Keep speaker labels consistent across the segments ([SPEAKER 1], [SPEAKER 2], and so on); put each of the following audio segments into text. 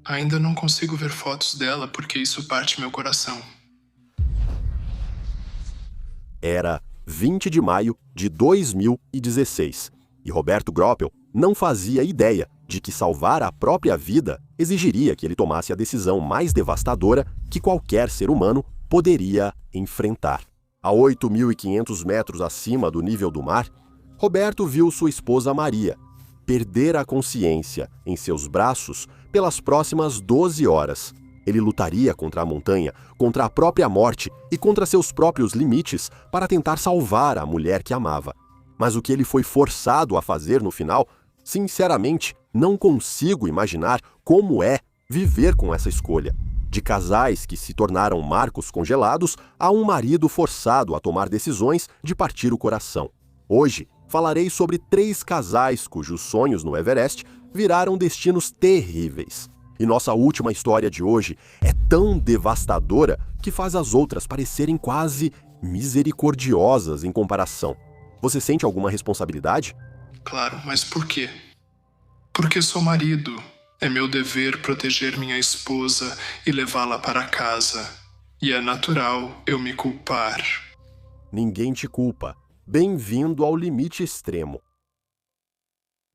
[SPEAKER 1] Ainda não consigo ver fotos dela porque isso parte meu coração.
[SPEAKER 2] Era 20 de maio de 2016 e Roberto Gropiel não fazia ideia de que salvar a própria vida exigiria que ele tomasse a decisão mais devastadora que qualquer ser humano poderia enfrentar. A 8.500 metros acima do nível do mar, Roberto viu sua esposa Maria perder a consciência em seus braços pelas próximas 12 horas. Ele lutaria contra a montanha, contra a própria morte e contra seus próprios limites para tentar salvar a mulher que amava. Mas o que ele foi forçado a fazer no final, sinceramente, não consigo imaginar como é viver com essa escolha. De casais que se tornaram marcos congelados a um marido forçado a tomar decisões de partir o coração. Hoje, falarei sobre 3 casais cujos sonhos no Everest viraram destinos terríveis. E nossa última história de hoje é tão devastadora que faz as outras parecerem quase misericordiosas em comparação. Você sente alguma responsabilidade?
[SPEAKER 1] Claro, mas por quê? Porque sou marido. É meu dever proteger minha esposa e levá-la para casa. E é natural eu me culpar.
[SPEAKER 2] Ninguém te culpa. Bem-vindo ao limite extremo.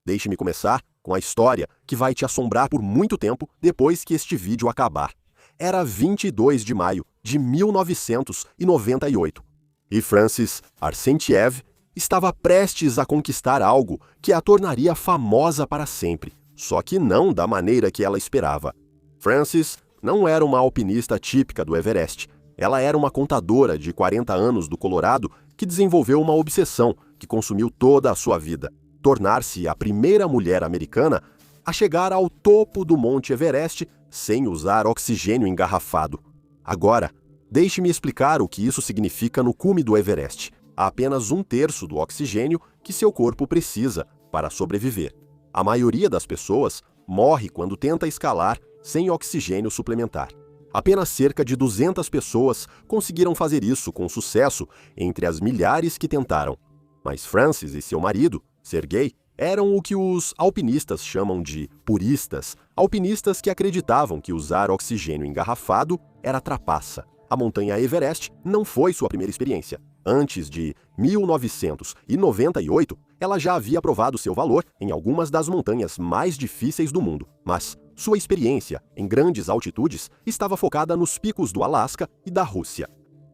[SPEAKER 2] Deixe-me começar com a história que vai te assombrar por muito tempo depois que este vídeo acabar. Era 22 de maio de 1998 e Frances Arsentiev estava prestes a conquistar algo que a tornaria famosa para sempre, só que não da maneira que ela esperava. Frances não era uma alpinista típica do Everest. Ela era uma contadora de 40 anos do Colorado que desenvolveu uma obsessão que consumiu toda a sua vida: tornar-se a primeira mulher americana a chegar ao topo do Monte Everest sem usar oxigênio engarrafado. Agora, deixe-me explicar o que isso significa no cume do Everest. Há apenas 1/3 do oxigênio que seu corpo precisa para sobreviver. A maioria das pessoas morre quando tenta escalar sem oxigênio suplementar. Apenas cerca de 200 pessoas conseguiram fazer isso com sucesso entre as milhares que tentaram. Mas Frances e seu marido, Sergei, eram o que os alpinistas chamam de puristas, alpinistas que acreditavam que usar oxigênio engarrafado era trapaça. A montanha Everest não foi sua primeira experiência. Antes de 1998, ela já havia provado seu valor em algumas das montanhas mais difíceis do mundo, mas sua experiência em grandes altitudes estava focada nos picos do Alasca e da Rússia.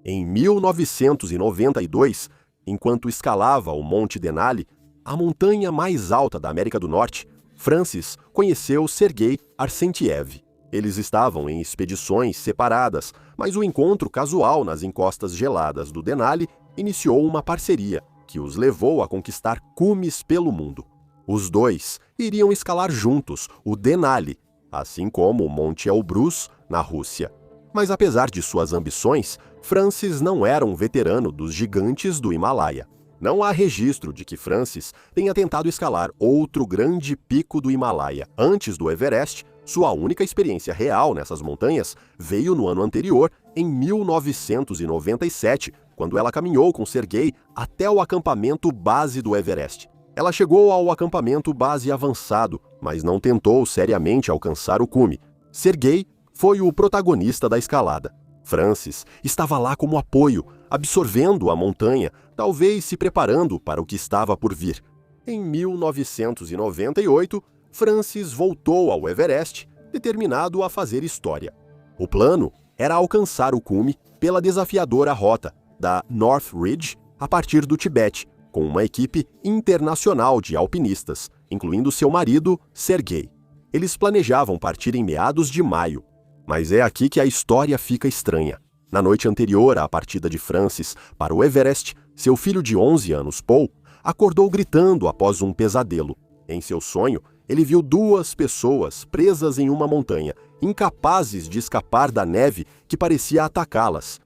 [SPEAKER 2] Em 1992, enquanto escalava o Monte Denali, a montanha mais alta da América do Norte, Frances conheceu Sergei Arsentiev. Eles estavam em expedições separadas, mas o encontro casual nas encostas geladas do Denali iniciou uma parceria que os levou a conquistar cumes pelo mundo. Os dois iriam escalar juntos o Denali, assim como o Monte Elbrus, na Rússia. Mas apesar de suas ambições, Frances não era um veterano dos gigantes do Himalaia. Não há registro de que Frances tenha tentado escalar outro grande pico do Himalaia antes do Everest. Sua única experiência real nessas montanhas veio no ano anterior, em 1997, quando ela caminhou com Sergei até o acampamento base do Everest. Ela chegou ao acampamento base avançado, mas não tentou seriamente alcançar o cume. Sergei foi o protagonista da escalada. Frances estava lá como apoio, absorvendo a montanha, talvez se preparando para o que estava por vir. Em 1998, Frances voltou ao Everest, determinado a fazer história. O plano era alcançar o cume pela desafiadora rota da North Ridge a partir do Tibete, com uma equipe internacional de alpinistas, incluindo seu marido, Sergei. Eles planejavam partir em meados de maio. Mas é aqui que a história fica estranha. Na noite anterior à partida de Frances para o Everest, seu filho de 11 anos, Paul, acordou gritando após um pesadelo. Em seu sonho, ele viu 2 pessoas presas em uma montanha, incapazes de escapar da neve que parecia atacá-las.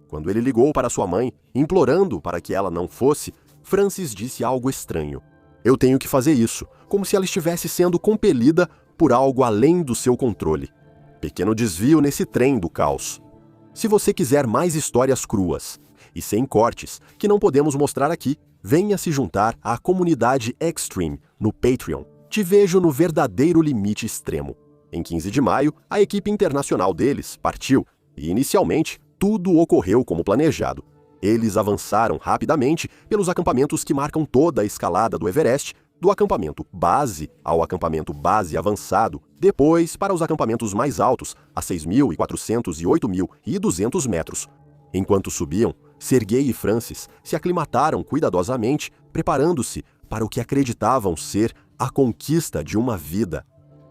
[SPEAKER 2] Quando ele ligou para sua mãe, implorando para que ela não fosse, Frances disse algo estranho. "Eu tenho que fazer isso", como se ela estivesse sendo compelida por algo além do seu controle. Pequeno desvio nesse trem do caos. Se você quiser mais histórias cruas e sem cortes, que não podemos mostrar aqui, venha se juntar à comunidade Extreme no Patreon. Te vejo no verdadeiro limite extremo. Em 15 de maio, a equipe internacional deles partiu e, inicialmente, tudo ocorreu como planejado. Eles avançaram rapidamente pelos acampamentos que marcam toda a escalada do Everest, do acampamento base ao acampamento base avançado, depois para os acampamentos mais altos, a 6.400 e 8.200 metros. Enquanto subiam, Sergei e Francis se aclimataram cuidadosamente, preparando-se para o que acreditavam ser a conquista de uma vida.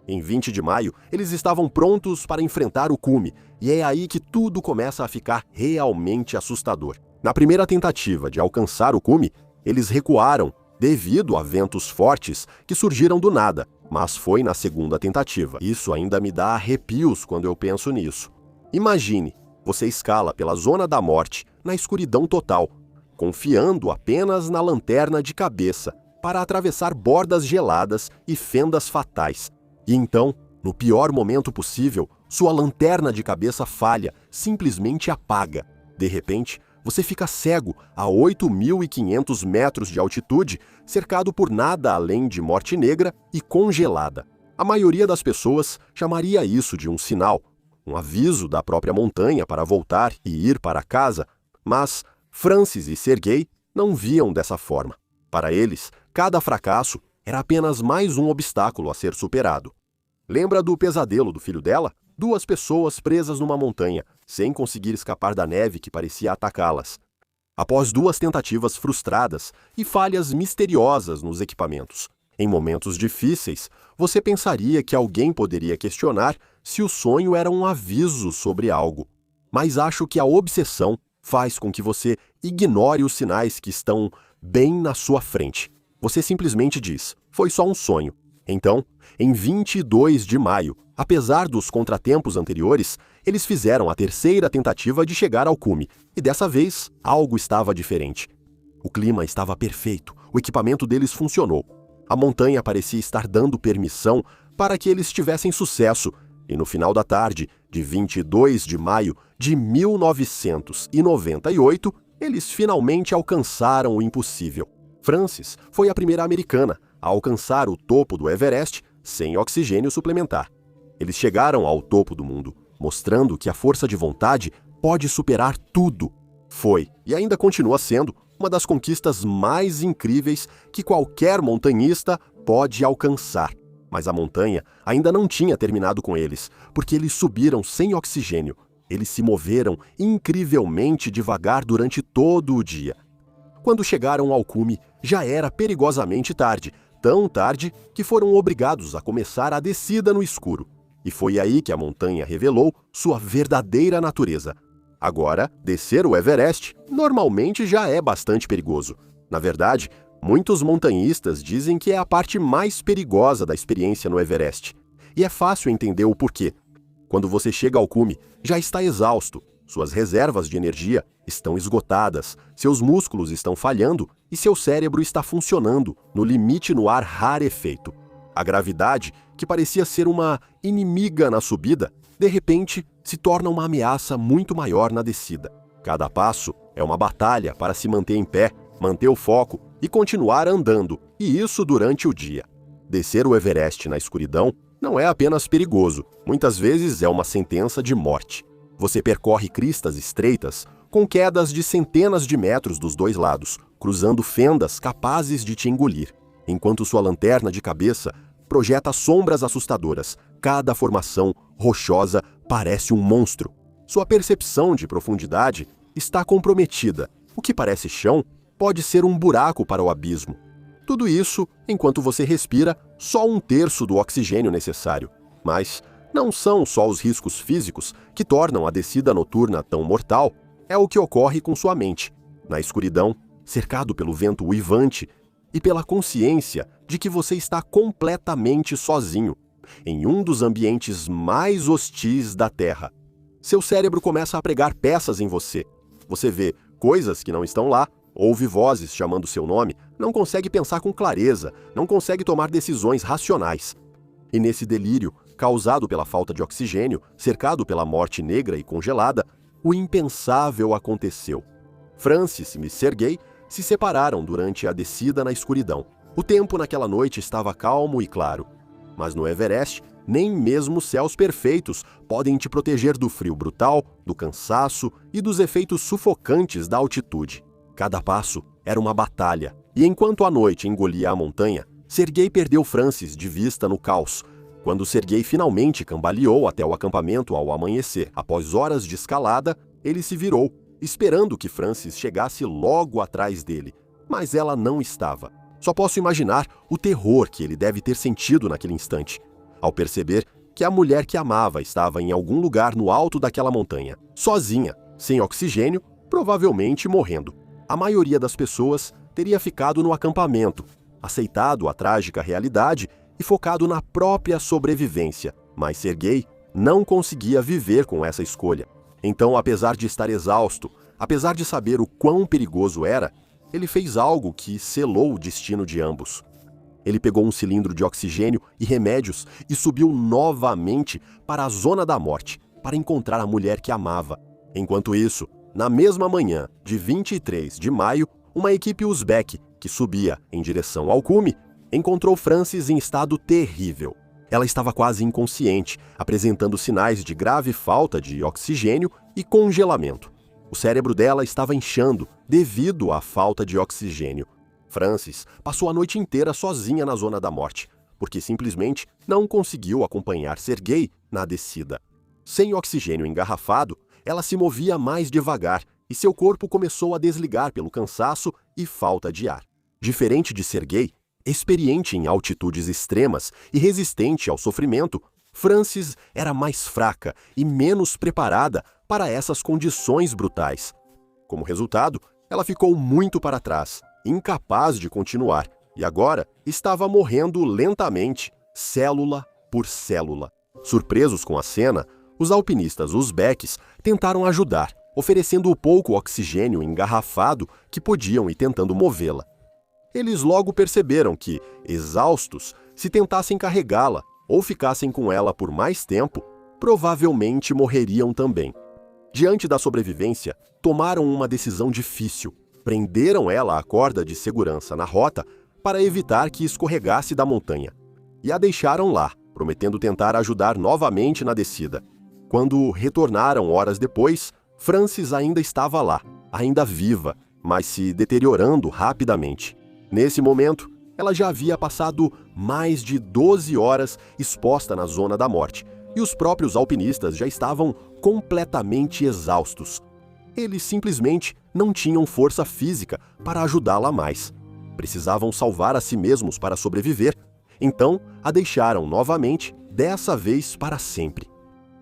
[SPEAKER 2] Em 20 de maio, eles estavam prontos para enfrentar o cume, e é aí que tudo começa a ficar realmente assustador. Na primeira tentativa de alcançar o cume, eles recuaram devido a ventos fortes que surgiram do nada, mas foi na segunda tentativa. Isso ainda me dá arrepios quando eu penso nisso. Imagine, você escala pela zona da morte, na escuridão total, confiando apenas na lanterna de cabeça para atravessar bordas geladas e fendas fatais. E então, no pior momento possível, sua lanterna de cabeça falha, simplesmente apaga. De repente, você fica cego a 8.500 metros de altitude, cercado por nada além de morte negra e congelada. A maioria das pessoas chamaria isso de um sinal, um aviso da própria montanha para voltar e ir para casa, mas Francis e Sergei não viam dessa forma. Para eles, cada fracasso era apenas mais um obstáculo a ser superado. Lembra do pesadelo do filho dela? 2 pessoas presas numa montanha, sem conseguir escapar da neve que parecia atacá-las. Após 2 tentativas frustradas e falhas misteriosas nos equipamentos. Em momentos difíceis, você pensaria que alguém poderia questionar se o sonho era um aviso sobre algo. Mas acho que a obsessão faz com que você ignore os sinais que estão bem na sua frente. Você simplesmente diz, foi só um sonho. Então, em 22 de maio, apesar dos contratempos anteriores, eles fizeram a terceira tentativa de chegar ao cume, e dessa vez, algo estava diferente. O clima estava perfeito, o equipamento deles funcionou. A montanha parecia estar dando permissão para que eles tivessem sucesso, e no final da tarde de 22 de maio de 1998, eles finalmente alcançaram o impossível. Francis foi a primeira americana a alcançar o topo do Everest sem oxigênio suplementar. Eles chegaram ao topo do mundo, mostrando que a força de vontade pode superar tudo. Foi, e ainda continua sendo, uma das conquistas mais incríveis que qualquer montanhista pode alcançar. Mas a montanha ainda não tinha terminado com eles, porque eles subiram sem oxigênio. Eles se moveram incrivelmente devagar durante todo o dia. Quando chegaram ao cume, já era perigosamente tarde, tão tarde que foram obrigados a começar a descida no escuro. E foi aí que a montanha revelou sua verdadeira natureza. Agora, descer o Everest normalmente já é bastante perigoso. Na verdade, muitos montanhistas dizem que é a parte mais perigosa da experiência no Everest. E é fácil entender o porquê. Quando você chega ao cume, já está exausto, suas reservas de energia estão esgotadas, seus músculos estão falhando e seu cérebro está funcionando no limite no ar rarefeito. A gravidade, que parecia ser uma inimiga na subida, de repente se torna uma ameaça muito maior na descida. Cada passo é uma batalha para se manter em pé, manter o foco e continuar andando, e isso durante o dia. Descer o Everest na escuridão não é apenas perigoso, muitas vezes é uma sentença de morte. Você percorre cristas estreitas, com quedas de centenas de metros dos 2 lados, cruzando fendas capazes de te engolir, enquanto sua lanterna de cabeça projeta sombras assustadoras. Cada formação rochosa parece um monstro. Sua percepção de profundidade está comprometida. O que parece chão pode ser um buraco para o abismo. Tudo isso enquanto você respira só 1/3 do oxigênio necessário. Mas não são só os riscos físicos que tornam a descida noturna tão mortal, é o que ocorre com sua mente. Na escuridão, cercado pelo vento uivante e pela consciência de que você está completamente sozinho, em um dos ambientes mais hostis da Terra. Seu cérebro começa a pregar peças em você. Você vê coisas que não estão lá, ouve vozes chamando seu nome, não consegue pensar com clareza, não consegue tomar decisões racionais. E nesse delírio, causado pela falta de oxigênio, cercado pela morte negra e congelada, o impensável aconteceu. Francis e Sergei se separaram durante a descida na escuridão. O tempo naquela noite estava calmo e claro. Mas no Everest, Nem mesmo céus perfeitos podem te proteger do frio brutal, do cansaço e dos efeitos sufocantes da altitude. Cada passo era uma batalha, e enquanto a noite engolia a montanha, Serguei perdeu Francis de vista no caos. Quando Serguei finalmente cambaleou até o acampamento ao amanhecer, após horas de escalada, ele se virou, esperando que Francis chegasse logo atrás dele. Mas ela não estava. Só posso imaginar o terror que ele deve ter sentido naquele instante, ao perceber que a mulher que amava estava em algum lugar no alto daquela montanha, sozinha, sem oxigênio, provavelmente morrendo. A maioria das pessoas teria ficado no acampamento, aceitado a trágica realidade e focado na própria sobrevivência. Mas Serguei não conseguia viver com essa escolha. Então, apesar de estar exausto, apesar de saber o quão perigoso era, ele fez algo que selou o destino de ambos. Ele pegou um cilindro de oxigênio e remédios e subiu novamente para a zona da morte, para encontrar a mulher que amava. Enquanto isso, na mesma manhã de 23 de maio, uma equipe uzbeque, que subia em direção ao cume, encontrou Francis em estado terrível. Ela estava quase inconsciente, apresentando sinais de grave falta de oxigênio e congelamento. O cérebro dela estava inchando devido à falta de oxigênio. Francis passou a noite inteira sozinha na zona da morte, porque simplesmente não conseguiu acompanhar Serguei na descida. Sem oxigênio engarrafado, ela se movia mais devagar e seu corpo começou a desligar pelo cansaço e falta de ar. Diferente de Serguei, experiente em altitudes extremas e resistente ao sofrimento, Francis era mais fraca e menos preparada para essas condições brutais. Como resultado, ela ficou muito para trás, incapaz de continuar, e agora estava morrendo lentamente, célula por célula. Surpresos com a cena, os alpinistas uzbeques tentaram ajudar, oferecendo o pouco oxigênio engarrafado que podiam e tentando movê-la. Eles logo perceberam que, exaustos, se tentassem carregá-la ou ficassem com ela por mais tempo, provavelmente morreriam também. Diante da sobrevivência, tomaram uma decisão difícil. Prenderam ela à corda de segurança na rota para evitar que escorregasse da montanha. E a deixaram lá, prometendo tentar ajudar novamente na descida. Quando retornaram horas depois, Francis ainda estava lá, ainda viva, mas se deteriorando rapidamente. Nesse momento, ela já havia passado mais de 12 horas exposta na zona da morte, e os próprios alpinistas já estavam completamente exaustos. Eles simplesmente não tinham força física para ajudá-la mais. Precisavam salvar a si mesmos para sobreviver, então a deixaram novamente, dessa vez para sempre.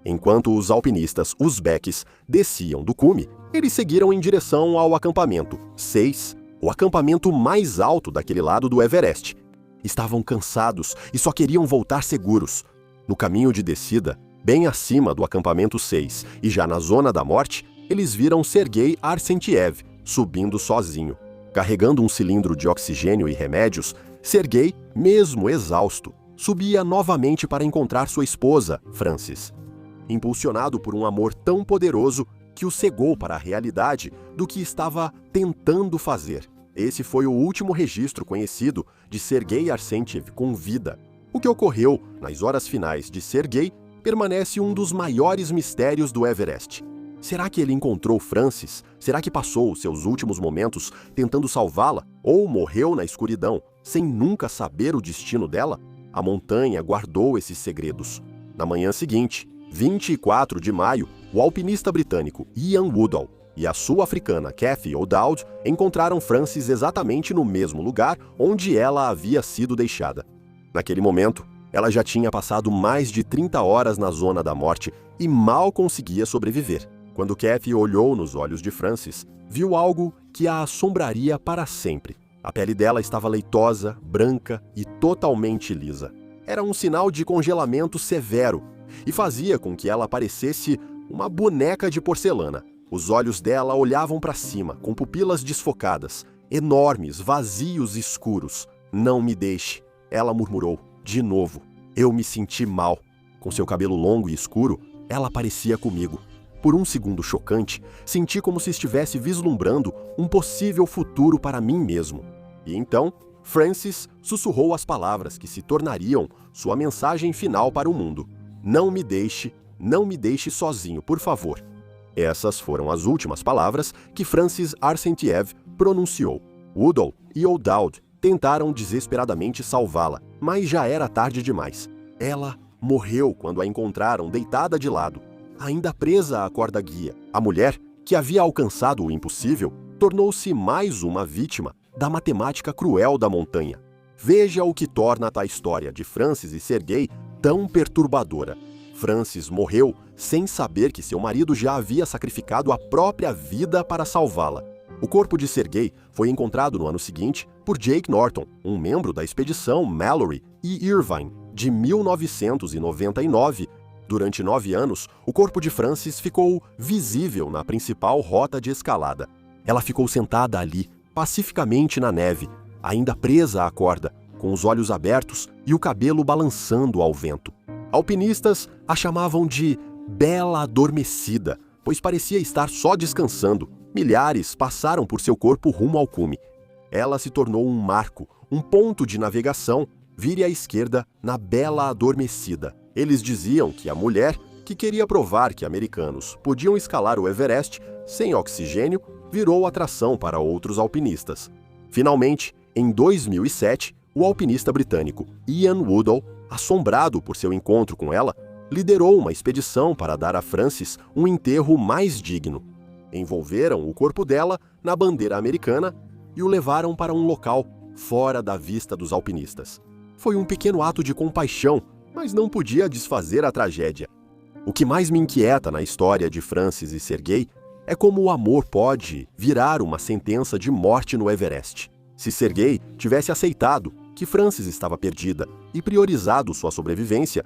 [SPEAKER 2] Enquanto os alpinistas uzbeques desciam do cume, eles seguiram em direção ao acampamento 6, o acampamento mais alto daquele lado do Everest. Estavam cansados e só queriam voltar seguros. No caminho de descida, bem acima do acampamento 6 e já na zona da morte, eles viram Serguei Arsenteev subindo sozinho. Carregando um cilindro de oxigênio e remédios, Serguei, mesmo exausto, subia novamente para encontrar sua esposa, Francis. Impulsionado por um amor tão poderoso que o cegou para a realidade do que estava tentando fazer. Esse foi o último registro conhecido de Serguei Arsenteev com vida. O que ocorreu nas horas finais de Serguei permanece um dos maiores mistérios do Everest. Será que ele encontrou Francis? Será que passou os seus últimos momentos tentando salvá-la? Ou morreu na escuridão, sem nunca saber o destino dela? A montanha guardou esses segredos. Na manhã seguinte, 24 de maio, o alpinista britânico Ian Woodall e a sul-africana Cathy O'Dowd encontraram Francis exatamente no mesmo lugar onde ela havia sido deixada. Naquele momento, ela já tinha passado mais de 30 horas na zona da morte e mal conseguia sobreviver. Quando Cathy olhou nos olhos de Francis, viu algo que a assombraria para sempre. A pele dela estava leitosa, branca e totalmente lisa. Era um sinal de congelamento severo e fazia com que ela parecesse uma boneca de porcelana. Os olhos dela olhavam para cima, com pupilas desfocadas, enormes, vazios e escuros. "Não me deixe", ela murmurou, de novo. Eu me senti mal. Com seu cabelo longo e escuro, ela parecia comigo. Por um segundo chocante, senti como se estivesse vislumbrando um possível futuro para mim mesmo. E então, Francis sussurrou as palavras que se tornariam sua mensagem final para o mundo. Não me deixe sozinho, por favor. Essas foram as últimas palavras que Francis Arsentiev pronunciou. Woodall e O'Dowd tentaram desesperadamente salvá-la, mas já era tarde demais. Ela morreu quando a encontraram deitada de lado, ainda presa à corda guia. A mulher, que havia alcançado o impossível, tornou-se mais uma vítima da matemática cruel da montanha. Veja o que torna a história de Francis e Sergei tão perturbadora. Francis morreu sem saber que seu marido já havia sacrificado a própria vida para salvá-la. O corpo de Sergei foi encontrado no ano seguinte por Jake Norton, um membro da expedição Mallory e Irvine, de 1999. Durante 9 anos, o corpo de Francis ficou visível na principal rota de escalada. Ela ficou sentada ali, pacificamente na neve, ainda presa à corda, com os olhos abertos e o cabelo balançando ao vento. Alpinistas a chamavam de Bela Adormecida, pois parecia estar só descansando. Milhares passaram por seu corpo rumo ao cume. Ela se tornou um marco, um ponto de navegação. Vire à esquerda na Bela Adormecida. Eles diziam que a mulher, que queria provar que americanos podiam escalar o Everest sem oxigênio, virou atração para outros alpinistas. Finalmente, em 2007, o alpinista britânico Ian Woodall, assombrado por seu encontro com ela, liderou uma expedição para dar a Francis um enterro mais digno. Envolveram o corpo dela na bandeira americana e o levaram para um local fora da vista dos alpinistas. Foi um pequeno ato de compaixão, mas não podia desfazer a tragédia. O que mais me inquieta na história de Francis e Sergei é como o amor pode virar uma sentença de morte no Everest. Se Sergei tivesse aceitado que Francis estava perdida e priorizado sua sobrevivência,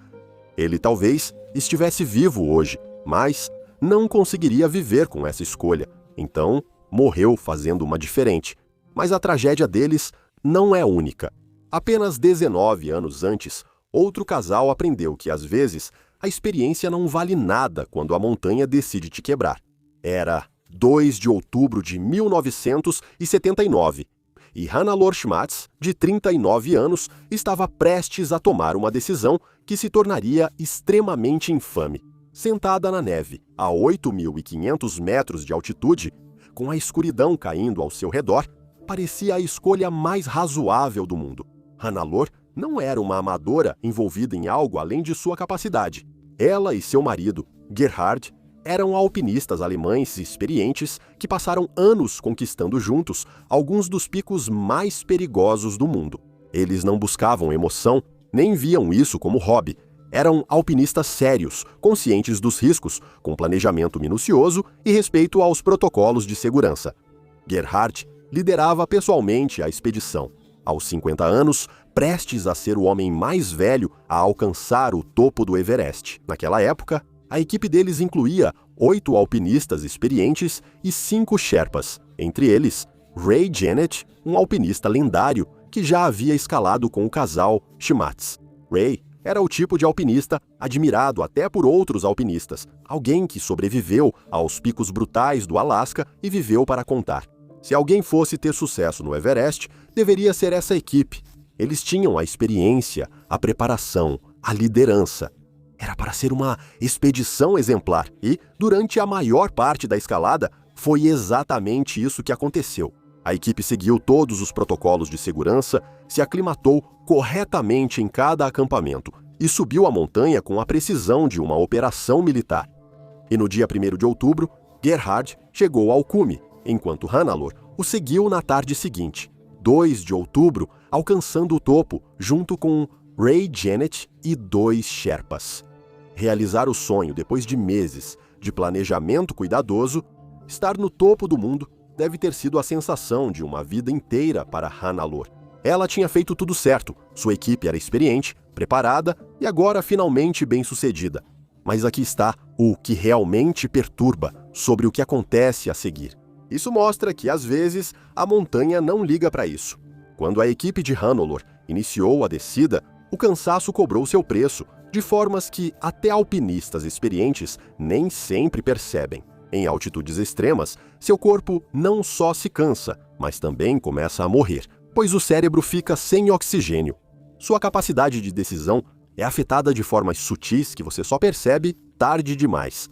[SPEAKER 2] ele talvez estivesse vivo hoje, mas não conseguiria viver com essa escolha. Então, morreu fazendo uma diferente. Mas a tragédia deles não é única. Apenas 19 anos antes, outro casal aprendeu que, às vezes, a experiência não vale nada quando a montanha decide te quebrar. Era 2 de outubro de 1979, e Hannelore Schmatz, de 39 anos, estava prestes a tomar uma decisão que se tornaria extremamente infame. Sentada na neve, a 8.500 metros de altitude, com a escuridão caindo ao seu redor, parecia a escolha mais razoável do mundo. Hannelore não era uma amadora envolvida em algo além de sua capacidade. Ela e seu marido, Gerhard, eram alpinistas alemães experientes que passaram anos conquistando juntos alguns dos picos mais perigosos do mundo. Eles não buscavam emoção, nem viam isso como hobby. Eram alpinistas sérios, conscientes dos riscos, com planejamento minucioso e respeito aos protocolos de segurança. Gerhard liderava pessoalmente a expedição. Aos 50 anos, prestes a ser o homem mais velho a alcançar o topo do Everest. Naquela época, a equipe deles incluía 8 alpinistas experientes e 5 Sherpas, entre eles Ray Jennett, um alpinista lendário que já havia escalado com o casal Schmatz. Ray era o tipo de alpinista admirado até por outros alpinistas, alguém que sobreviveu aos picos brutais do Alasca e viveu para contar. Se alguém fosse ter sucesso no Everest, deveria ser essa equipe. Eles tinham a experiência, a preparação, a liderança. Era para ser uma expedição exemplar e, durante a maior parte da escalada, foi exatamente isso que aconteceu. A equipe seguiu todos os protocolos de segurança, se aclimatou corretamente em cada acampamento e subiu a montanha com a precisão de uma operação militar. E no dia 1º de outubro, Gerhard chegou ao cume, enquanto Hannelore o seguiu na tarde seguinte, 2 de outubro, alcançando o topo junto com Ray Jennett e 2 Sherpas. Realizar o sonho depois de meses de planejamento cuidadoso, estar no topo do mundo deve ter sido a sensação de uma vida inteira para Hannelore. Ela tinha feito tudo certo, sua equipe era experiente, preparada e agora finalmente bem-sucedida. Mas aqui está o que realmente perturba sobre o que acontece a seguir. Isso mostra que, às vezes, a montanha não liga para isso. Quando a equipe de Hannelore iniciou a descida, o cansaço cobrou seu preço, de formas que até alpinistas experientes nem sempre percebem. Em altitudes extremas, seu corpo não só se cansa, mas também começa a morrer. pois o cérebro fica sem oxigênio. Sua capacidade de decisão é afetada de formas sutis que você só percebe tarde demais.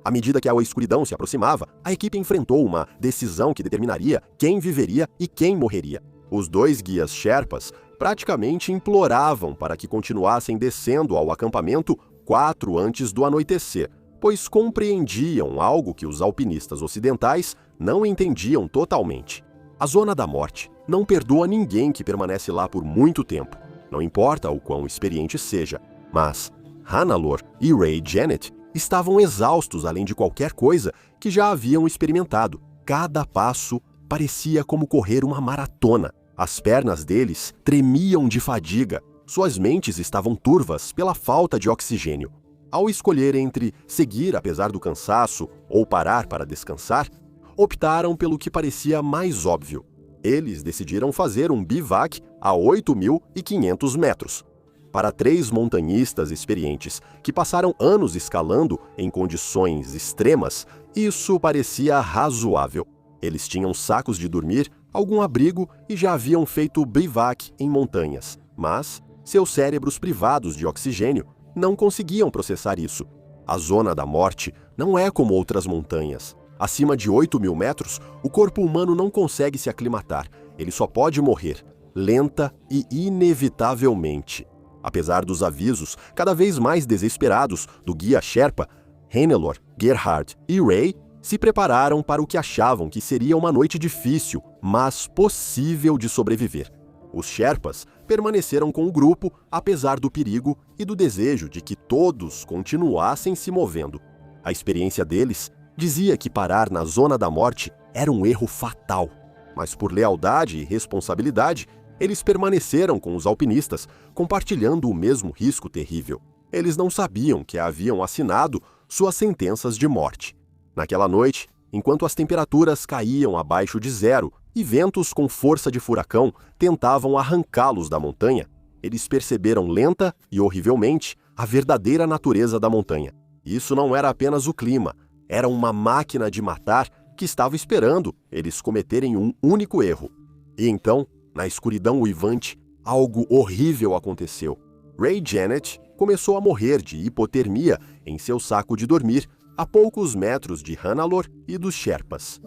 [SPEAKER 2] À medida que a escuridão se aproximava, a equipe enfrentou uma decisão que determinaria quem viveria e quem morreria. Os dois guias Sherpas praticamente imploravam para que continuassem descendo ao acampamento 4 antes do anoitecer, pois compreendiam algo que os alpinistas ocidentais não entendiam totalmente. A Zona da Morte não perdoa ninguém que permanece lá por muito tempo, não importa o quão experiente seja, mas Hannelore e Ray Janet estavam exaustos além de qualquer coisa que já haviam experimentado. Cada passo parecia como correr uma maratona. As pernas deles tremiam de fadiga, suas mentes estavam turvas pela falta de oxigênio. Ao escolher entre seguir apesar do cansaço ou parar para descansar, optaram pelo que parecia mais óbvio. Eles decidiram fazer um bivac a 8.500 metros. Para 3 montanhistas experientes que passaram anos escalando em condições extremas, isso parecia razoável. Eles tinham sacos de dormir, algum abrigo e já haviam feito bivac em montanhas, mas seus cérebros privados de oxigênio não conseguiam processar isso. A Zona da Morte não é como outras montanhas. Acima de 8.000 metros, o corpo humano não consegue se aclimatar. Ele só pode morrer, lenta e inevitavelmente. Apesar dos avisos cada vez mais desesperados do guia Sherpa, Hannelore, Gerhard e Ray se prepararam para o que achavam que seria uma noite difícil, mas possível de sobreviver. Os Sherpas permaneceram com o grupo apesar do perigo e do desejo de que todos continuassem se movendo. A experiência deles dizia que parar na Zona da Morte era um erro fatal, mas por lealdade e responsabilidade, eles permaneceram com os alpinistas, compartilhando o mesmo risco terrível. Eles não sabiam que haviam assinado suas sentenças de morte. Naquela noite, enquanto as temperaturas caíam abaixo de 0 e ventos com força de furacão tentavam arrancá-los da montanha, eles perceberam lenta e horrivelmente a verdadeira natureza da montanha. Isso não era apenas o clima, era uma máquina de matar que estava esperando eles cometerem um único erro. E então, na escuridão uivante, algo horrível aconteceu. Ray Janet começou a morrer de hipotermia em seu saco de dormir, a poucos metros de Hannelore e dos Sherpas.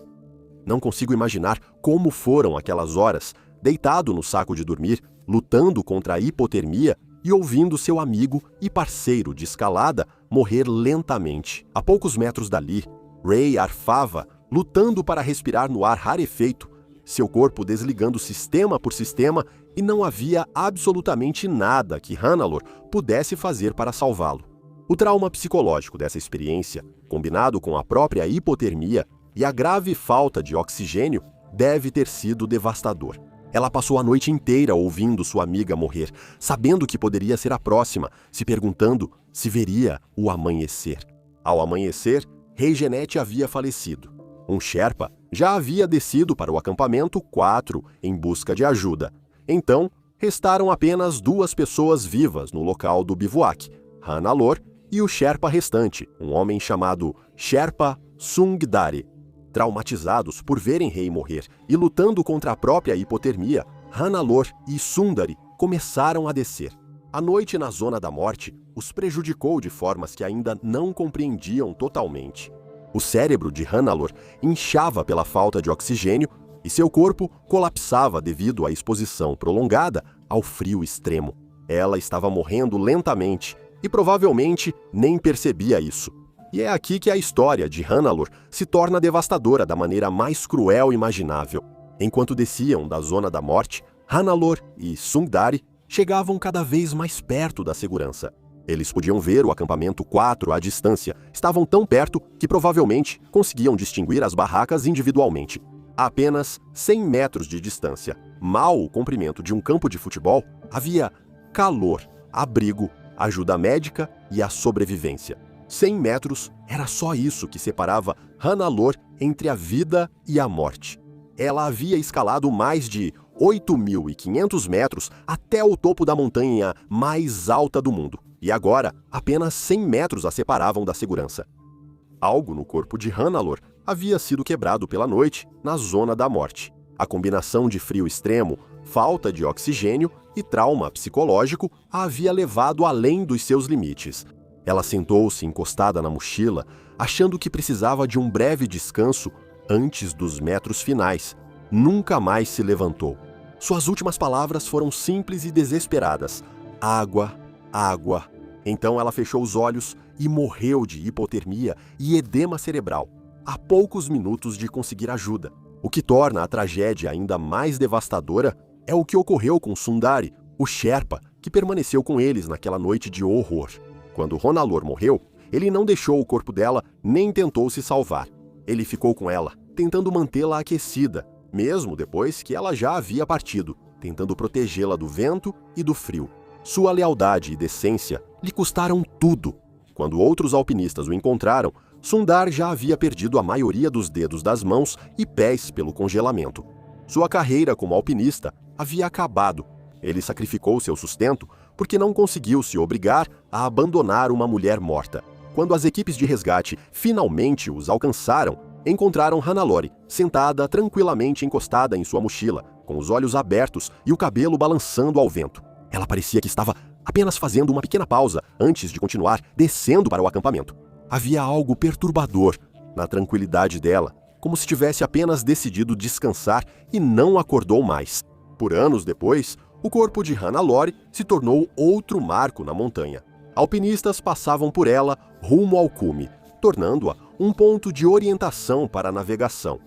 [SPEAKER 2] Não consigo imaginar como foram aquelas horas, deitado no saco de dormir, lutando contra a hipotermia e ouvindo seu amigo e parceiro de escalada morrer lentamente. A poucos metros dali, Ray arfava, lutando para respirar no ar rarefeito, seu corpo desligando sistema por sistema, e não havia absolutamente nada que Hannelore pudesse fazer para salvá-lo. O trauma psicológico dessa experiência, combinado com a própria hipotermia e a grave falta de oxigênio, deve ter sido devastador. Ela passou a noite inteira ouvindo sua amiga morrer, sabendo que poderia ser a próxima, se perguntando se veria o amanhecer. Ao amanhecer, Ray Janet havia falecido. Um Sherpa já havia descido para o acampamento 4 em busca de ajuda. Então, restaram apenas 2 pessoas vivas no local do bivouac, Hannelore e o Sherpa restante, um homem chamado Sherpa Sungdari. Traumatizados por verem Ray morrer e lutando contra a própria hipotermia, Hannelore e Sundari começaram a descer. A noite na Zona da Morte os prejudicou de formas que ainda não compreendiam totalmente. O cérebro de Hannelore inchava pela falta de oxigênio e seu corpo colapsava devido à exposição prolongada ao frio extremo. Ela estava morrendo lentamente e provavelmente nem percebia isso. E é aqui que a história de Hannelore se torna devastadora da maneira mais cruel imaginável. Enquanto desciam da Zona da Morte, Hannelore e Sungdari chegavam cada vez mais perto da segurança. Eles podiam ver o acampamento 4 à distância. Estavam tão perto que provavelmente conseguiam distinguir as barracas individualmente. A apenas 100 metros de distância, mal o comprimento de um campo de futebol, havia calor, abrigo, ajuda médica e a sobrevivência. 100 metros era só isso que separava Hannelore entre a vida e a morte. Ela havia escalado mais de 8.500 metros até o topo da montanha mais alta do mundo. E agora, apenas 100 metros a separavam da segurança. Algo no corpo de Hannelore havia sido quebrado pela noite na Zona da Morte. A combinação de frio extremo, falta de oxigênio e trauma psicológico a havia levado além dos seus limites. Ela sentou-se encostada na mochila, achando que precisava de um breve descanso antes dos metros finais. Nunca mais se levantou. Suas últimas palavras foram simples e desesperadas. Água, água. Então ela fechou os olhos e morreu de hipotermia e edema cerebral, a poucos minutos de conseguir ajuda. O que torna a tragédia ainda mais devastadora é o que ocorreu com Sundari, o Sherpa, que permaneceu com eles naquela noite de horror. Quando Honalor morreu, ele não deixou o corpo dela nem tentou se salvar. Ele ficou com ela, tentando mantê-la aquecida, mesmo depois que ela já havia partido, tentando protegê-la do vento e do frio. Sua lealdade e decência lhe custaram tudo. Quando outros alpinistas o encontraram, Sundar já havia perdido a maioria dos dedos das mãos e pés pelo congelamento. Sua carreira como alpinista havia acabado. Ele sacrificou seu sustento porque não conseguiu se obrigar a abandonar uma mulher morta. Quando as equipes de resgate finalmente os alcançaram, encontraram Hanalori sentada tranquilamente encostada em sua mochila, com os olhos abertos e o cabelo balançando ao vento. Ela parecia que estava apenas fazendo uma pequena pausa antes de continuar descendo para o acampamento. Havia algo perturbador na tranquilidade dela, como se tivesse apenas decidido descansar e não acordou mais. Por anos depois, o corpo de Hanalori se tornou outro marco na montanha. Alpinistas passavam por ela rumo ao cume, tornando-a um ponto de orientação para a navegação.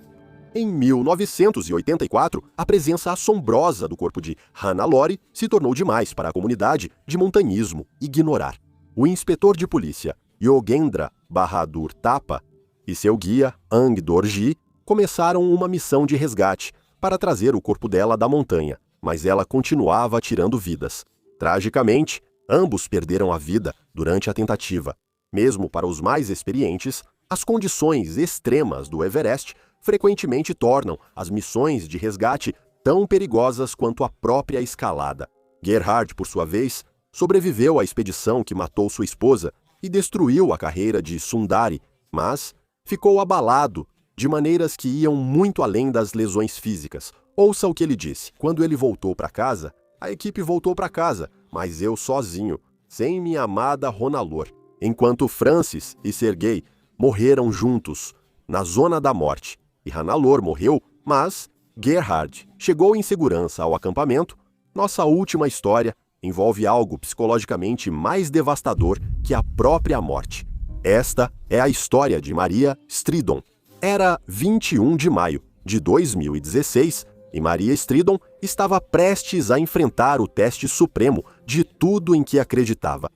[SPEAKER 2] Em 1984, a presença assombrosa do corpo de Hanalori se tornou demais para a comunidade de montanhismo ignorar. O inspetor de polícia Yogendra Bahadur Thapa e seu guia Ang Dorji começaram uma missão de resgate para trazer o corpo dela da montanha, mas ela continuava tirando vidas. Tragicamente, ambos perderam a vida durante a tentativa. Mesmo para os mais experientes, as condições extremas do Everest frequentemente tornam as missões de resgate tão perigosas quanto a própria escalada. Gerhard, por sua vez, sobreviveu à expedição que matou sua esposa e destruiu a carreira de Sundari, mas ficou abalado de maneiras que iam muito além das lesões físicas. Ouça o que ele disse. Quando ele voltou para casa, a equipe voltou para casa, mas eu sozinho, sem minha amada Honalor, enquanto Francis e Sergei morreram juntos, na zona da morte. E Hanalor morreu, mas Gerhard chegou em segurança ao acampamento. Nossa última história envolve algo psicologicamente mais devastador que a própria morte. Esta é a história de Maria Stridon. Era 21 de maio de 2016 e Maria Stridon estava prestes a enfrentar o teste supremo de tudo em que acreditava.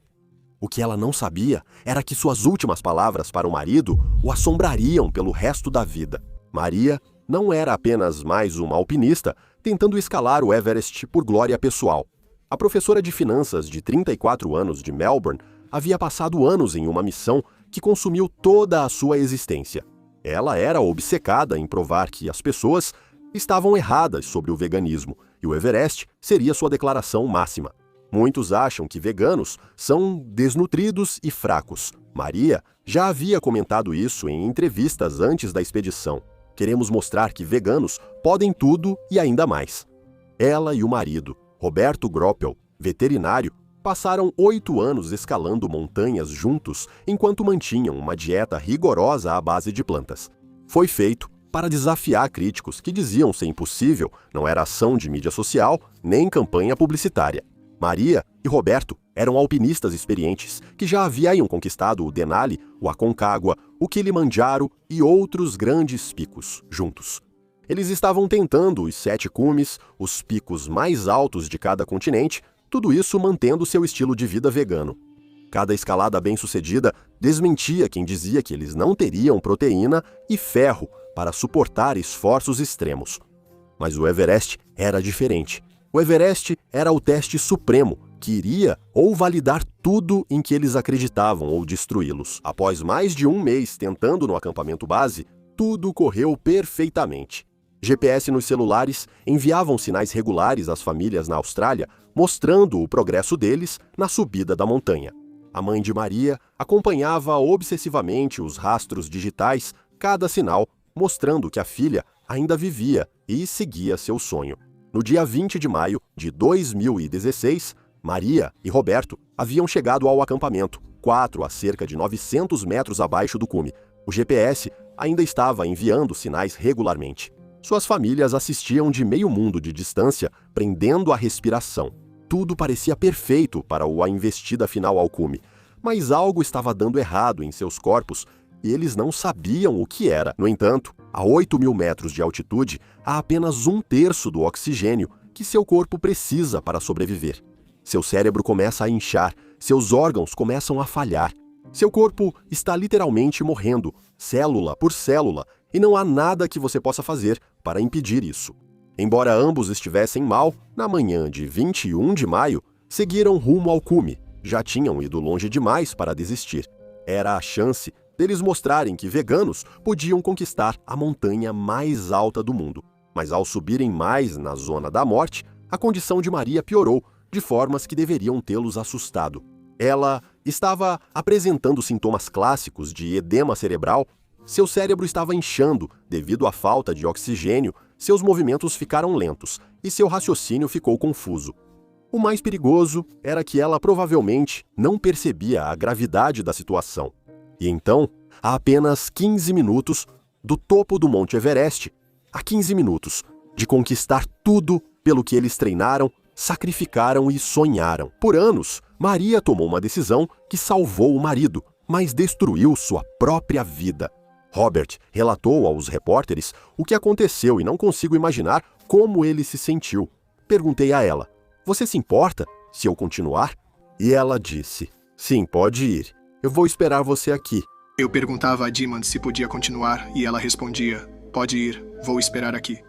[SPEAKER 2] O que ela não sabia era que suas últimas palavras para o marido o assombrariam pelo resto da vida. Maria não era apenas mais uma alpinista tentando escalar o Everest por glória pessoal. A professora de finanças de 34 anos de Melbourne havia passado anos em uma missão que consumiu toda a sua existência. Ela era obcecada em provar que as pessoas estavam erradas sobre o veganismo e o Everest seria sua declaração máxima. Muitos acham que veganos são desnutridos e fracos. Maria já havia comentado isso em entrevistas antes da expedição. Queremos mostrar que veganos podem tudo e ainda mais. Ela e o marido, Roberto Groppel, veterinário, passaram 8 anos escalando montanhas juntos enquanto mantinham uma dieta rigorosa à base de plantas. Foi feito para desafiar críticos que diziam ser impossível, não era ação de mídia social nem campanha publicitária. Maria e Roberto eram alpinistas experientes que já haviam conquistado o Denali, o Aconcagua, o Kilimanjaro e outros grandes picos juntos. Eles estavam tentando os 7 cumes, os picos mais altos de cada continente, tudo isso mantendo seu estilo de vida vegano. Cada escalada bem-sucedida desmentia quem dizia que eles não teriam proteína e ferro para suportar esforços extremos. Mas o Everest era diferente. O Everest era o teste supremo, que iria ou validar tudo em que eles acreditavam ou destruí-los. Após mais de 1 mês tentando no acampamento base, tudo correu perfeitamente. GPS nos celulares enviavam sinais regulares às famílias na Austrália, mostrando o progresso deles na subida da montanha. A mãe de Maria acompanhava obsessivamente os rastros digitais, cada sinal mostrando que a filha ainda vivia e seguia seu sonho. No dia 20 de maio de 2016, Maria e Roberto haviam chegado ao acampamento, 4 a cerca de 900 metros abaixo do cume. O GPS ainda estava enviando sinais regularmente. Suas famílias assistiam de meio mundo de distância, prendendo a respiração. Tudo parecia perfeito para a investida final ao cume, mas algo estava dando errado em seus corpos e eles não sabiam o que era. No entanto, a 8.000 metros de altitude, há apenas 1/3 do oxigênio que seu corpo precisa para sobreviver. Seu cérebro começa a inchar, seus órgãos começam a falhar. Seu corpo está literalmente morrendo, célula por célula, e não há nada que você possa fazer para impedir isso. Embora ambos estivessem mal, na manhã de 21 de maio, seguiram rumo ao cume. Já tinham ido longe demais para desistir. Era a chance deles mostrarem que veganos podiam conquistar a montanha mais alta do mundo. Mas ao subirem mais na zona da morte, a condição de Maria piorou, de formas que deveriam tê-los assustado. Ela estava apresentando sintomas clássicos de edema cerebral. Seu cérebro estava inchando devido à falta de oxigênio, seus movimentos ficaram lentos e seu raciocínio ficou confuso. O mais perigoso era que ela provavelmente não percebia a gravidade da situação. E então, a apenas 15 minutos do topo do Monte Everest, a 15 minutos de conquistar tudo pelo que eles treinaram, sacrificaram e sonharam. Por anos, Maria tomou uma decisão que salvou o marido, mas destruiu sua própria vida. Robert relatou aos repórteres o que aconteceu e não consigo imaginar como ele se sentiu. Perguntei a ela: "Você se importa se eu continuar?" E ela disse: "Sim, pode ir. Eu vou esperar você aqui."
[SPEAKER 1] Eu perguntava a Dimand se podia continuar e ela respondia: "Pode ir, vou esperar aqui."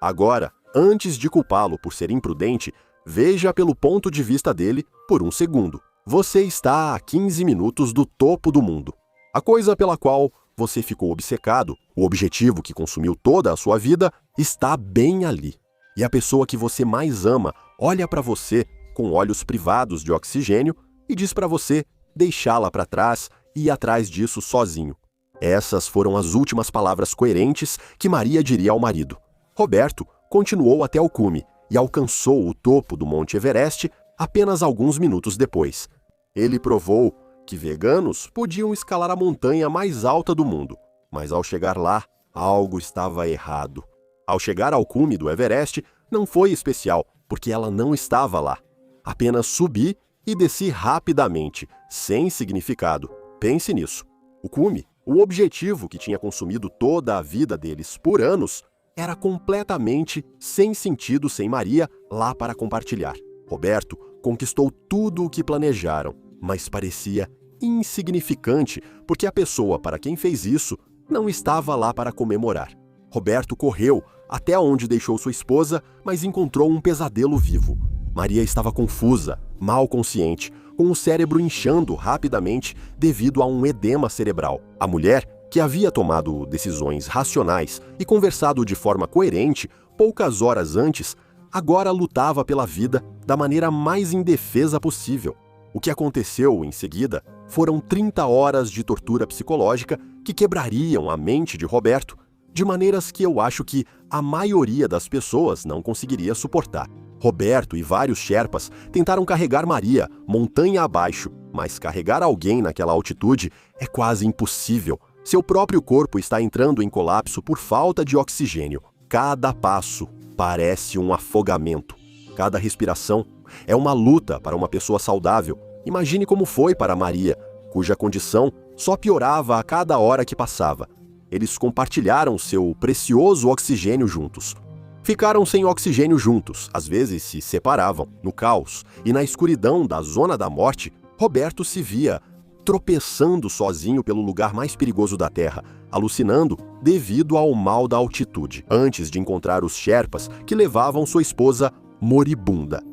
[SPEAKER 2] Agora, antes de culpá-lo por ser imprudente, veja pelo ponto de vista dele por um segundo. Você está a 15 minutos do topo do mundo. A coisa pela qual você ficou obcecado, o objetivo que consumiu toda a sua vida, está bem ali. E a pessoa que você mais ama olha para você com olhos privados de oxigênio e diz para você deixá-la para trás e ir atrás disso sozinho. Essas foram as últimas palavras coerentes que Maria diria ao marido. Roberto continuou até o cume e alcançou o topo do Monte Everest apenas alguns minutos depois. Ele provou que veganos podiam escalar a montanha mais alta do mundo, mas ao chegar lá, algo estava errado. Ao chegar ao cume do Everest, não foi especial, porque ela não estava lá. Apenas subi e desci rapidamente, sem significado. Pense nisso. O cume, o objetivo que tinha consumido toda a vida deles por anos, era completamente sem sentido sem Maria lá para compartilhar. Roberto conquistou tudo o que planejaram, mas parecia insignificante porque a pessoa para quem fez isso não estava lá para comemorar. Roberto correu até onde deixou sua esposa, mas encontrou um pesadelo vivo. Maria estava confusa, mal consciente, com o cérebro inchando rapidamente devido a um edema cerebral. A mulher, que havia tomado decisões racionais e conversado de forma coerente poucas horas antes, agora lutava pela vida da maneira mais indefesa possível. O que aconteceu em seguida foram 30 horas de tortura psicológica que quebrariam a mente de Roberto de maneiras que eu acho que a maioria das pessoas não conseguiria suportar. Roberto e vários Sherpas tentaram carregar Maria montanha abaixo, mas carregar alguém naquela altitude é quase impossível. Seu próprio corpo está entrando em colapso por falta de oxigênio. Cada passo parece um afogamento. Cada respiração é uma luta para uma pessoa saudável. Imagine como foi para Maria, cuja condição só piorava a cada hora que passava. Eles compartilharam seu precioso oxigênio juntos. Ficaram sem oxigênio juntos, às vezes se separavam. No caos e na escuridão da zona da morte, Roberto se via tropeçando sozinho pelo lugar mais perigoso da Terra, alucinando devido ao mal da altitude, antes de encontrar os Sherpas que levavam sua esposa moribunda.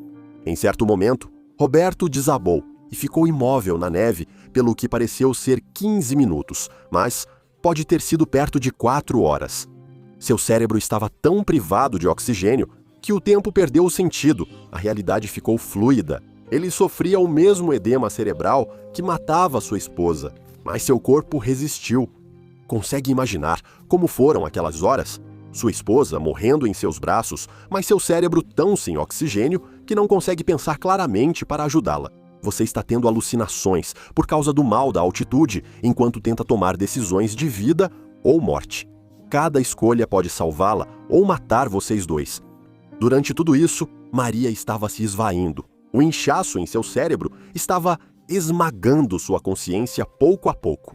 [SPEAKER 2] Em certo momento, Roberto desabou e ficou imóvel na neve pelo que pareceu ser 15 minutos, mas pode ter sido perto de 4 horas. Seu cérebro estava tão privado de oxigênio que o tempo perdeu o sentido, a realidade ficou fluida. Ele sofria o mesmo edema cerebral que matava sua esposa, mas seu corpo resistiu. Consegue imaginar como foram aquelas horas? Sua esposa morrendo em seus braços, mas seu cérebro tão sem oxigênio que não consegue pensar claramente para ajudá-la. Você está tendo alucinações por causa do mal da altitude enquanto tenta tomar decisões de vida ou morte. Cada escolha pode salvá-la ou matar vocês dois. Durante tudo isso, Maria estava se esvaindo. O inchaço em seu cérebro estava esmagando sua consciência pouco a pouco.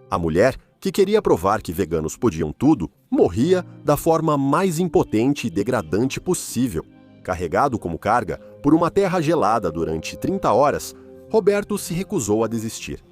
[SPEAKER 2] A mulher, que queria provar que veganos podiam tudo, morria da forma mais impotente e degradante possível. Carregado como carga por uma terra gelada durante 30 horas, Roberto se recusou a desistir.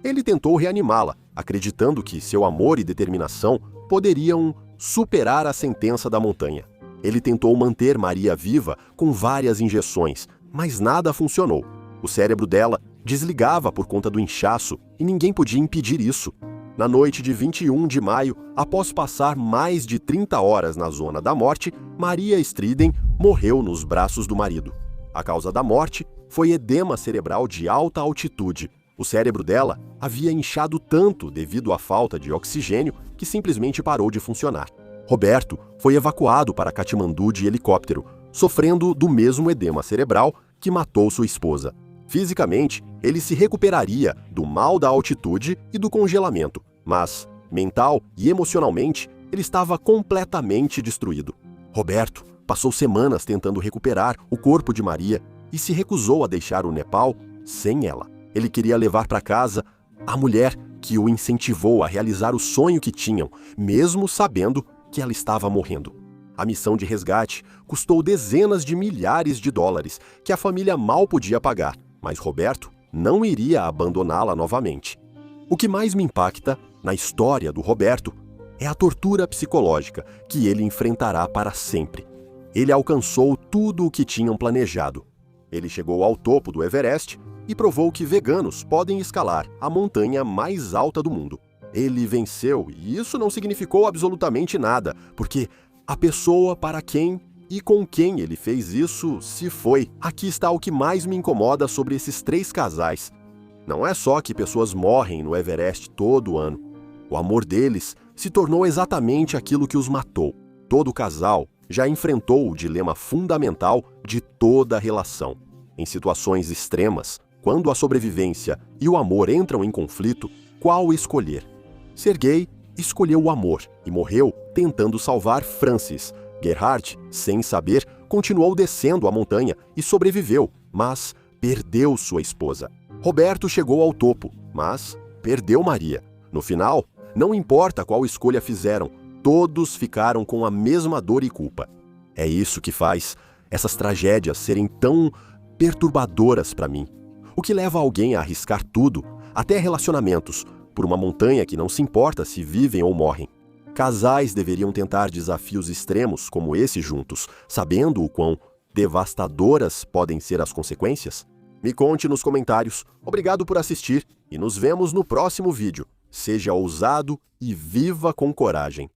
[SPEAKER 2] Ele tentou reanimá-la, acreditando que seu amor e determinação poderiam superar a sentença da montanha. Ele tentou manter Maria viva com várias injeções, mas nada funcionou. O cérebro dela desligava por conta do inchaço e ninguém podia impedir isso. Na noite de 21 de maio, após passar mais de 30 horas na zona da morte, Maria Striden morreu nos braços do marido. A causa da morte foi edema cerebral de alta altitude. O cérebro dela havia inchado tanto devido à falta de oxigênio que simplesmente parou de funcionar. Roberto foi evacuado para Katmandu de helicóptero, sofrendo do mesmo edema cerebral que matou sua esposa. Fisicamente, ele se recuperaria do mal da altitude e do congelamento, mas, mental e emocionalmente, ele estava completamente destruído. Roberto passou semanas tentando recuperar o corpo de Maria e se recusou a deixar o Nepal sem ela. Ele queria levar para casa a mulher que o incentivou a realizar o sonho que tinham, mesmo sabendo que ela estava morrendo. A missão de resgate custou dezenas de milhares de dólares que a família mal podia pagar, mas Roberto não iria abandoná-la novamente. O que mais me impacta na história do Roberto é a tortura psicológica que ele enfrentará para sempre. Ele alcançou tudo o que tinham planejado. Ele chegou ao topo do Everest e provou que veganos podem escalar a montanha mais alta do mundo. Ele venceu e isso não significou absolutamente nada, porque a pessoa para quem e com quem ele fez isso se foi. Aqui está o que mais me incomoda sobre esses 3 casais. Não é só que pessoas morrem no Everest todo ano. O amor deles se tornou exatamente aquilo que os matou. Todo casal já enfrentou o dilema fundamental de toda a relação. Em situações extremas, quando a sobrevivência e o amor entram em conflito, qual escolher? Sergei escolheu o amor e morreu tentando salvar Francis. Gerhard, sem saber, continuou descendo a montanha e sobreviveu, mas perdeu sua esposa. Roberto chegou ao topo, mas perdeu Maria. No final, não importa qual escolha fizeram, todos ficaram com a mesma dor e culpa. É isso que faz essas tragédias serem tão perturbadoras para mim. O que leva alguém a arriscar tudo, até relacionamentos, por uma montanha que não se importa se vivem ou morrem. Casais deveriam tentar desafios extremos como esse juntos, sabendo o quão devastadoras podem ser as consequências? Me conte nos comentários. Obrigado por assistir e nos vemos no próximo vídeo. Seja ousado e viva com coragem.